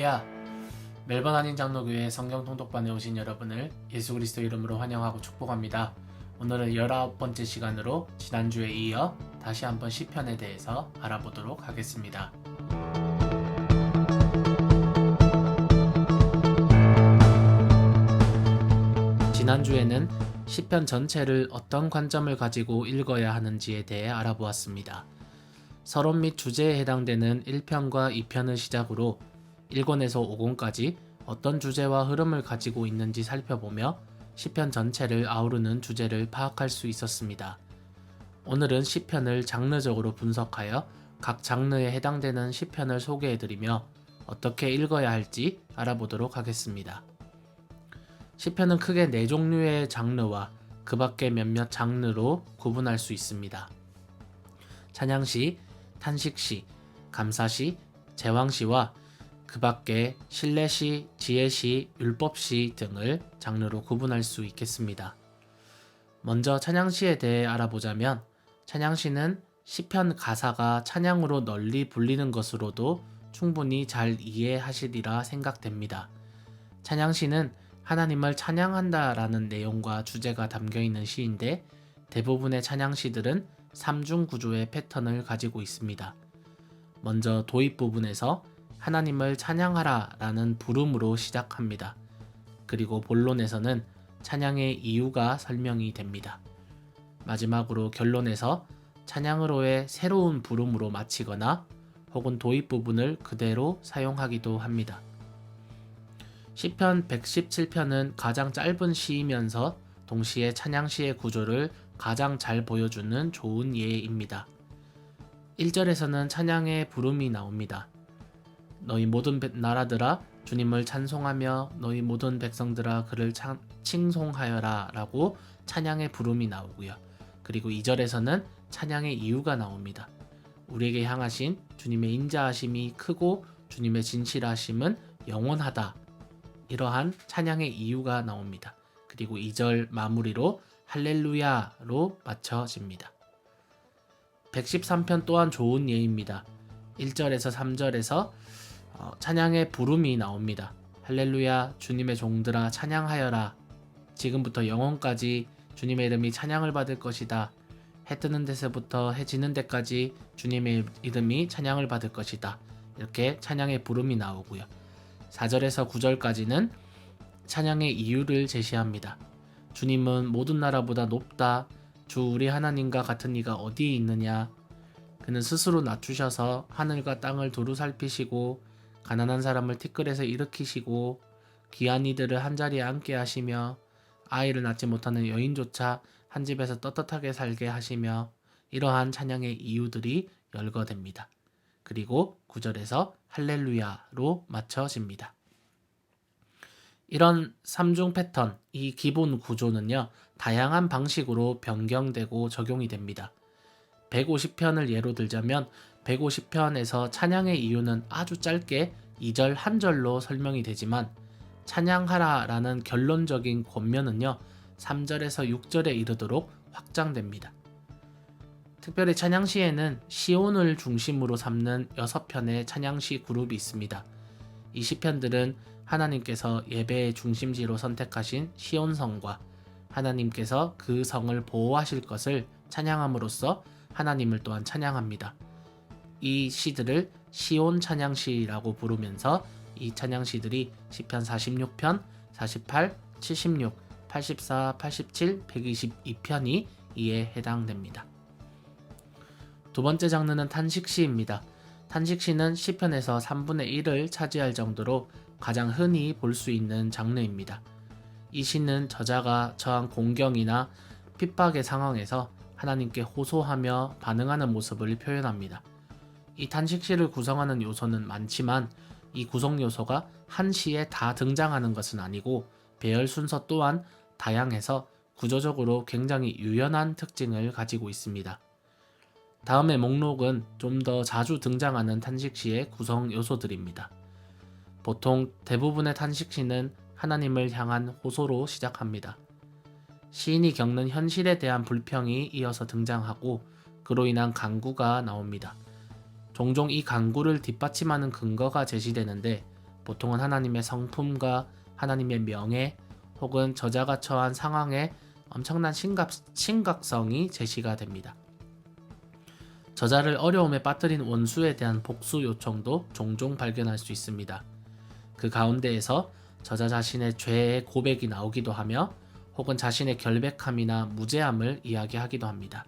할렐루야! 멜번 한인 장로교회 성경 통독반에 오신 여러분을 예수 그리스도 이름으로 환영하고 축복합니다. 오늘은 19번째 시간으로 지난주에 이어 다시 한번 시편에 대해서 알아보도록 하겠습니다. 지난주에는 시편 전체를 어떤 관점을 가지고 읽어야 하는지에 대해 알아보았습니다. 서론 및 주제에 해당되는 1편과 2편을 시작으로 1권에서 5권까지 어떤 주제와 흐름을 가지고 있는지 살펴보며 시편 전체를 아우르는 주제를 파악할 수 있었습니다. 오늘은 시편을 장르적으로 분석하여 각 장르에 해당되는 시편을 소개해드리며 어떻게 읽어야 할지 알아보도록 하겠습니다. 시편은 크게 4종류의 장르와 그 밖의 몇몇 장르로 구분할 수 있습니다. 찬양시, 탄식시, 감사시, 제왕시와 그 밖에 신뢰시, 지혜시, 율법시 등을 장르로 구분할 수 있겠습니다. 먼저 찬양시에 대해 알아보자면 찬양시는 시편 가사가 찬양으로 널리 불리는 것으로도 충분히 잘 이해하시리라 생각됩니다. 찬양시는 하나님을 찬양한다라는 내용과 주제가 담겨있는 시인데 대부분의 찬양시들은 3중 구조의 패턴을 가지고 있습니다. 먼저 도입 부분에서 하나님을 찬양하라 라는 부름으로 시작합니다. 그리고 본론에서는 찬양의 이유가 설명이 됩니다. 마지막으로 결론에서 찬양으로의 새로운 부름으로 마치거나 혹은 도입 부분을 그대로 사용하기도 합니다. 시편 117편은 가장 짧은 시이면서 동시에 찬양시의 구조를 가장 잘 보여주는 좋은 예입니다. 1절에서는 찬양의 부름이 나옵니다. 너희 모든 나라들아 주님을 찬송하며 너희 모든 백성들아 그를 칭송하여라 라고 찬양의 부름이 나오고요. 그리고 2절에서는 찬양의 이유가 나옵니다. 우리에게 향하신 주님의 인자하심이 크고 주님의 진실하심은 영원하다. 이러한 찬양의 이유가 나옵니다. 그리고 2절 마무리로 할렐루야로 마쳐집니다. 113편 또한 좋은 예입니다. 1절에서 3절에서 찬양의 부름이 나옵니다. 할렐루야 주님의 종들아 찬양하여라. 지금부터 영원까지 주님의 이름이 찬양을 받을 것이다. 해 뜨는 데서부터 해 지는 데까지 주님의 이름이 찬양을 받을 것이다. 이렇게 찬양의 부름이 나오고요. 4절에서 9절까지는 찬양의 이유를 제시합니다. 주님은 모든 나라보다 높다. 주 우리 하나님과 같은 이가 어디에 있느냐. 그는 스스로 낮추셔서 하늘과 땅을 두루 살피시고 가난한 사람을 티끌에서 일으키시고 귀한 이들을 한자리에 앉게 하시며 아이를 낳지 못하는 여인조차 한 집에서 떳떳하게 살게 하시며 이러한 찬양의 이유들이 열거됩니다. 그리고 9절에서 할렐루야로 마쳐집니다. 이런 3중 패턴, 이 기본 구조는요, 다양한 방식으로 변경되고 적용이 됩니다. 150편을 예로 들자면 150편에서 찬양의 이유는 아주 짧게 2절 한 절로 설명이 되지만 찬양하라 라는 결론적인 권면은요 3절에서 6절에 이르도록 확장됩니다. 특별히 찬양시에는 시온을 중심으로 삼는 6편의 찬양시 그룹이 있습니다. 이 시편들은 하나님께서 예배의 중심지로 선택하신 시온성과 하나님께서 그 성을 보호하실 것을 찬양함으로써 하나님을 또한 찬양합니다. 이 시들을 시온 찬양시라고 부르면서 이 찬양시들이 시편 46편, 48, 76, 84, 87, 122편이 이에 해당됩니다. 두 번째 장르는 탄식시입니다. 탄식시는 시편에서 3분의 1을 차지할 정도로 가장 흔히 볼 수 있는 장르입니다. 이 시는 저자가 처한 공경이나 핍박의 상황에서 하나님께 호소하며 반응하는 모습을 표현합니다. 이 탄식시를 구성하는 요소는 많지만 이 구성 요소가 한 시에 다 등장하는 것은 아니고 배열 순서 또한 다양해서 구조적으로 굉장히 유연한 특징을 가지고 있습니다. 다음의 목록은 좀 더 자주 등장하는 탄식시의 구성 요소들입니다. 보통 대부분의 탄식시는 하나님을 향한 호소로 시작합니다. 시인이 겪는 현실에 대한 불평이 이어서 등장하고 그로 인한 간구가 나옵니다. 종종 이 간구를 뒷받침하는 근거가 제시되는데 보통은 하나님의 성품과 하나님의 명예 혹은 저자가 처한 상황의 엄청난 심각성이 제시가 됩니다. 저자를 어려움에 빠뜨린 원수에 대한 복수 요청도 종종 발견할 수 있습니다. 그 가운데에서 저자 자신의 죄의 고백이 나오기도 하며 혹은 자신의 결백함이나 무죄함을 이야기하기도 합니다.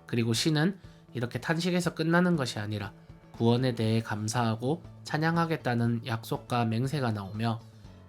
그리고 시는 이렇게 탄식에서 끝나는 것이 아니라 구원에 대해 감사하고 찬양하겠다는 약속과 맹세가 나오며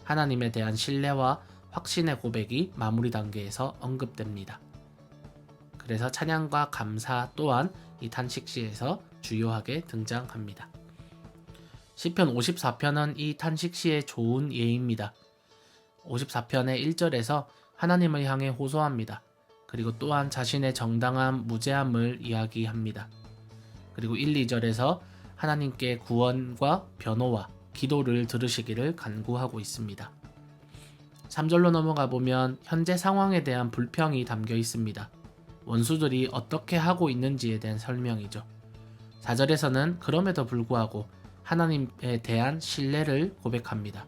하나님에 대한 신뢰와 확신의 고백이 마무리 단계에서 언급됩니다. 그래서 찬양과 감사 또한 이 탄식시에서 주요하게 등장합니다. 시편 54편은 이 탄식시의 좋은 예입니다. 54편의 1절에서 하나님을 향해 호소합니다. 그리고 또한 자신의 정당한 무죄함을 이야기합니다. 그리고 1, 2절에서 하나님께 구원과 변호와 기도를 들으시기를 간구하고 있습니다. 3절로 넘어가 보면 현재 상황에 대한 불평이 담겨 있습니다. 원수들이 어떻게 하고 있는지에 대한 설명이죠. 4절에서는 그럼에도 불구하고 하나님에 대한 신뢰를 고백합니다.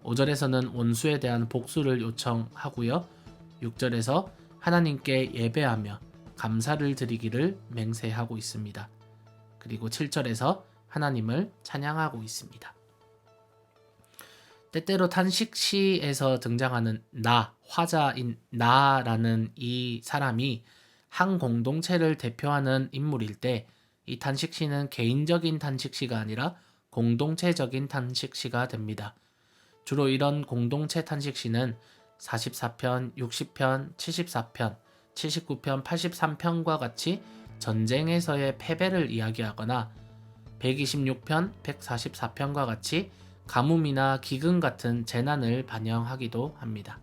5절에서는 원수에 대한 복수를 요청하고요. 6절에서 하나님께 예배하며 감사를 드리기를 맹세하고 있습니다. 그리고 7절에서 하나님을 찬양하고 있습니다. 때때로 탄식시에서 등장하는 나, 화자인 나라는 이 사람이 한 공동체를 대표하는 인물일 때 이 탄식시는 개인적인 탄식시가 아니라 공동체적인 탄식시가 됩니다. 주로 이런 공동체 탄식시는 44편, 60편, 74편, 79편, 83편과 같이 전쟁에서의 패배를 이야기하거나 126편, 144편과 같이 가뭄이나 기근 같은 재난을 반영하기도 합니다.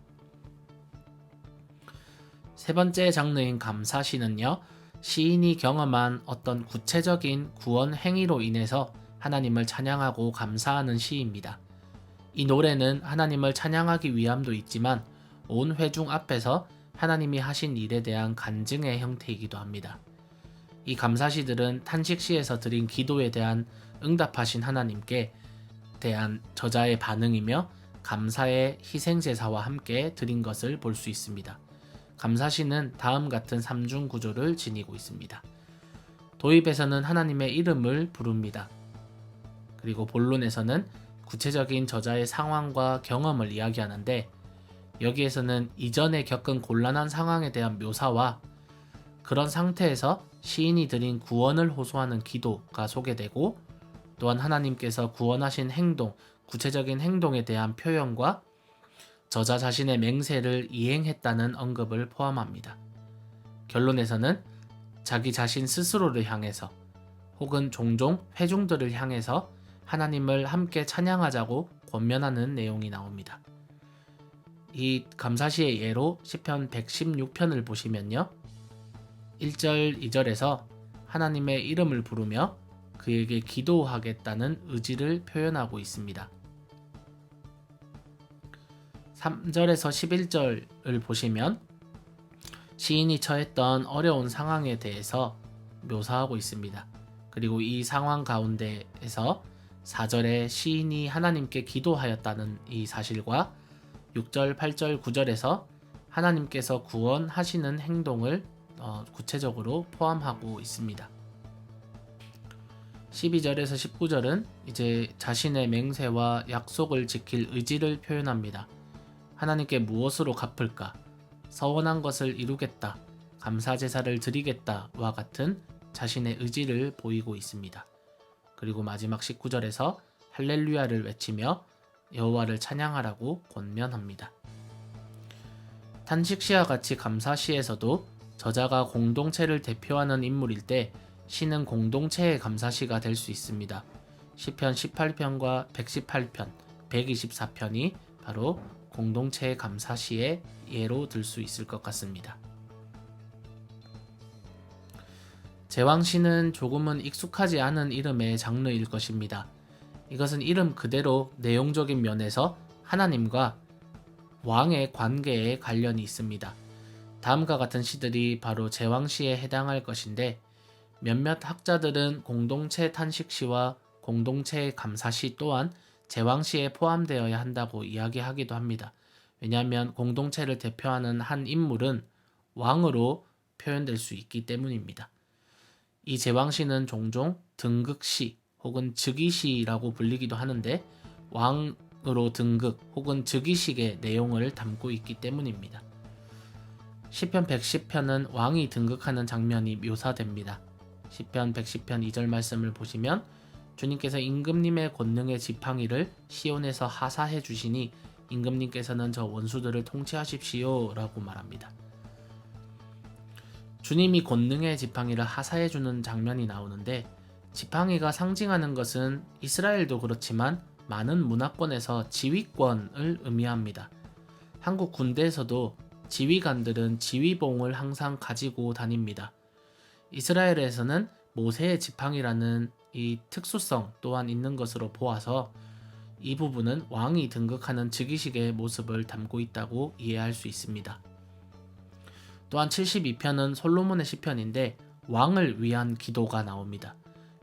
세 번째 장르인 감사시는요, 시인이 경험한 어떤 구체적인 구원 행위로 인해서 하나님을 찬양하고 감사하는 시입니다. 이 노래는 하나님을 찬양하기 위함도 있지만 온 회중 앞에서 하나님이 하신 일에 대한 간증의 형태이기도 합니다. 이 감사시들은 탄식시에서 드린 기도에 대한 응답하신 하나님께 대한 저자의 반응이며 감사의 희생제사와 함께 드린 것을 볼 수 있습니다. 감사시는 다음 같은 3중 구조를 지니고 있습니다. 도입에서는 하나님의 이름을 부릅니다. 그리고 본론에서는 구체적인 저자의 상황과 경험을 이야기하는데 여기에서는 이전에 겪은 곤란한 상황에 대한 묘사와 그런 상태에서 시인이 드린 구원을 호소하는 기도가 소개되고 또한 하나님께서 구원하신 행동, 구체적인 행동에 대한 표현과 저자 자신의 맹세를 이행했다는 언급을 포함합니다. 결론에서는 자기 자신 스스로를 향해서 혹은 종종 회중들을 향해서 하나님을 함께 찬양하자고 권면하는 내용이 나옵니다. 이 감사시의 예로 시편 116편을 보시면요. 1절, 2절에서 하나님의 이름을 부르며 그에게 기도하겠다는 의지를 표현하고 있습니다. 3절에서 11절을 보시면 시인이 처했던 어려운 상황에 대해서 묘사하고 있습니다. 그리고 이 상황 가운데에서 4절에 시인이 하나님께 기도하였다는 이 사실과 6절, 8절, 9절에서 하나님께서 구원하시는 행동을 구체적으로 포함하고 있습니다. 12절에서 19절은 이제 자신의 맹세와 약속을 지킬 의지를 표현합니다. 하나님께 무엇으로 갚을까? 서원한 것을 이루겠다. 감사제사를 드리겠다와 같은 자신의 의지를 보이고 있습니다. 그리고 마지막 19절에서 할렐루야를 외치며 여호와를 찬양하라고 권면합니다. 탄식시와 같이 감사시에서도 저자가 공동체를 대표하는 인물일 때 시는 공동체의 감사시가 될 수 있습니다. 시편 18편과 118편, 124편이 바로 공동체의 감사시의 예로 들 수 있을 것 같습니다. 제왕시는 조금은 익숙하지 않은 이름의 장르일 것입니다. 이것은 이름 그대로 내용적인 면에서 하나님과 왕의 관계에 관련이 있습니다. 다음과 같은 시들이 바로 제왕시에 해당할 것인데 몇몇 학자들은 공동체 탄식시와 공동체 감사시 또한 제왕시에 포함되어야 한다고 이야기하기도 합니다. 왜냐하면 공동체를 대표하는 한 인물은 왕으로 표현될 수 있기 때문입니다. 이 제왕시는 종종 등극시 혹은 즉위시라고 불리기도 하는데 왕으로 등극 혹은 즉위식의 내용을 담고 있기 때문입니다. 시편 110편은 왕이 등극하는 장면이 묘사됩니다. 시편 110편 2절 말씀을 보시면 주님께서 임금님의 권능의 지팡이를 시온에서 하사해 주시니 임금님께서는 저 원수들을 통치하십시오 라고 말합니다. 주님이 권능의 지팡이를 하사해 주는 장면이 나오는데 지팡이가 상징하는 것은 이스라엘도 그렇지만 많은 문화권에서 지휘권을 의미합니다. 한국 군대에서도 지휘관들은 지휘봉을 항상 가지고 다닙니다. 이스라엘에서는 모세의 지팡이라는 이 특수성 또한 있는 것으로 보아서 이 부분은 왕이 등극하는 즉위식의 모습을 담고 있다고 이해할 수 있습니다. 또한 72편은 솔로몬의 시편인데 왕을 위한 기도가 나옵니다.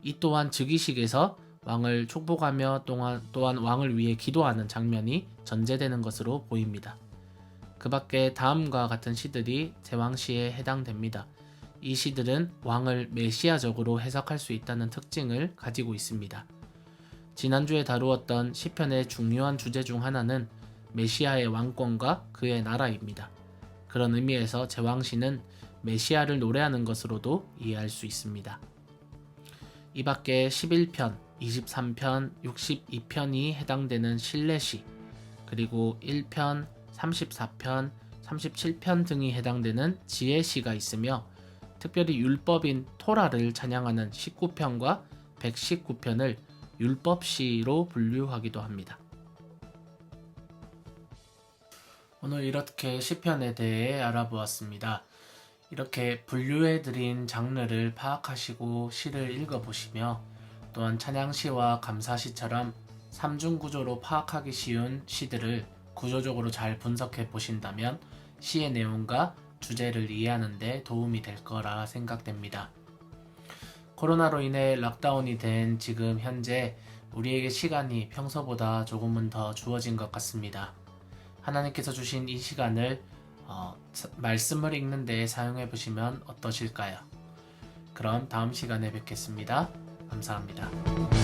이 또한 즉위식에서 왕을 축복하며 또한 왕을 위해 기도하는 장면이 전제되는 것으로 보입니다. 그 밖에 다음과 같은 시들이 제왕시에 해당됩니다. 이 시들은 왕을 메시아적으로 해석할 수 있다는 특징을 가지고 있습니다. 지난주에 다루었던 시편의 중요한 주제 중 하나는 메시아의 왕권과 그의 나라입니다. 그런 의미에서 제왕시는 메시아를 노래하는 것으로도 이해할 수 있습니다. 이 밖에 11편, 23편, 62편이 해당되는 신뢰시, 그리고 1편, 34편, 37편 등이 해당되는 지혜시가 있으며 특별히 율법인 토라를 찬양하는 19편과 119편을 율법시로 분류하기도 합니다. 오늘 이렇게 시편에 대해 알아보았습니다. 이렇게 분류해드린 장르를 파악하시고 시를 읽어보시며 또한 찬양시와 감사시처럼 3중 구조로 파악하기 쉬운 시들을 구조적으로 잘 분석해 보신다면 시의 내용과 주제를 이해하는 데 도움이 될 거라 생각됩니다. 코로나로 인해 락다운이 된 지금 현재 우리에게 시간이 평소보다 조금은 더 주어진 것 같습니다. 하나님께서 주신 이 시간을 말씀을 읽는 데 사용해 보시면 어떠실까요? 그럼 다음 시간에 뵙겠습니다. 감사합니다.